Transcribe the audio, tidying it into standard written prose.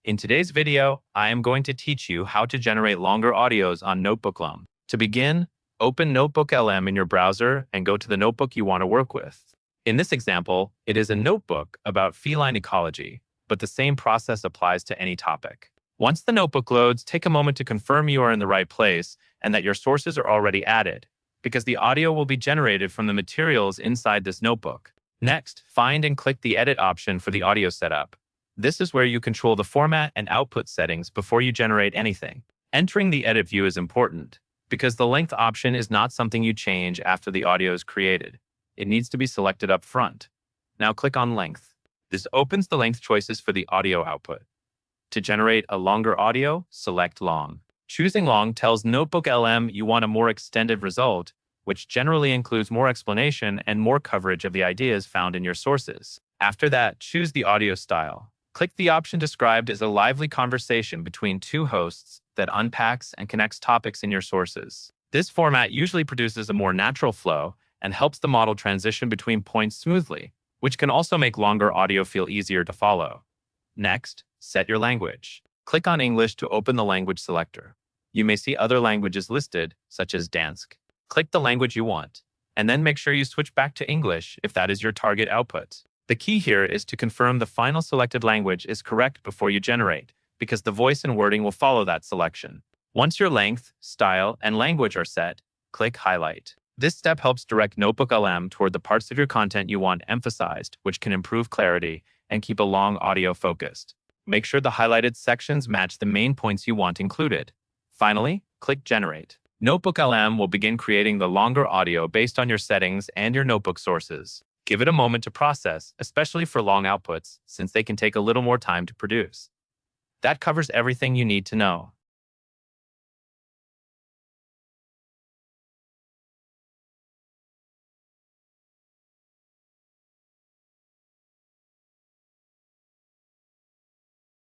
In today's video, I am going to teach you how to generate longer audios on Notebooklm. To begin, open Notebooklm in your browser and go to the notebook you want to work with. In this example, it is a notebook about feline ecology, but the same process applies to any topic. Once the notebook loads, take a moment to confirm you are in the right place and that your sources are already added, because the audio will be generated from the materials inside this notebook. Next, find and click the Edit option for the audio setup. This is where you control the format and output settings before you generate anything. Entering the edit view is important, because the length option is not something you change after the audio is created. It needs to be selected up front. Now click on Length. This opens the length choices for the audio output. To generate a longer audio, select Long. Choosing Long tells Notebooklm you want a more extended result, which generally includes more explanation and more coverage of the ideas found in your sources. After that, choose the audio style. Click the option described as a lively conversation between two hosts that unpacks and connects topics in your sources. This format usually produces a more natural flow and helps the model transition between points smoothly, which can also make longer audio feel easier to follow. Next, set your language. Click on English to open the language selector. You may see other languages listed, such as Dansk. Click the language you want, and then make sure you switch back to English if that is your target output. The key here is to confirm the final selected language is correct before you generate, because the voice and wording will follow that selection. Once your length, style, and language are set, click Highlight. This step helps direct Notebooklm toward the parts of your content you want emphasized, which can improve clarity and keep a long audio focused. Make sure the highlighted sections match the main points you want included. Finally, click Generate. Notebooklm will begin creating the longer audio based on your settings and your notebook sources. Give it a moment to process, especially for long outputs, since they can take a little more time to produce. That covers everything you need to know.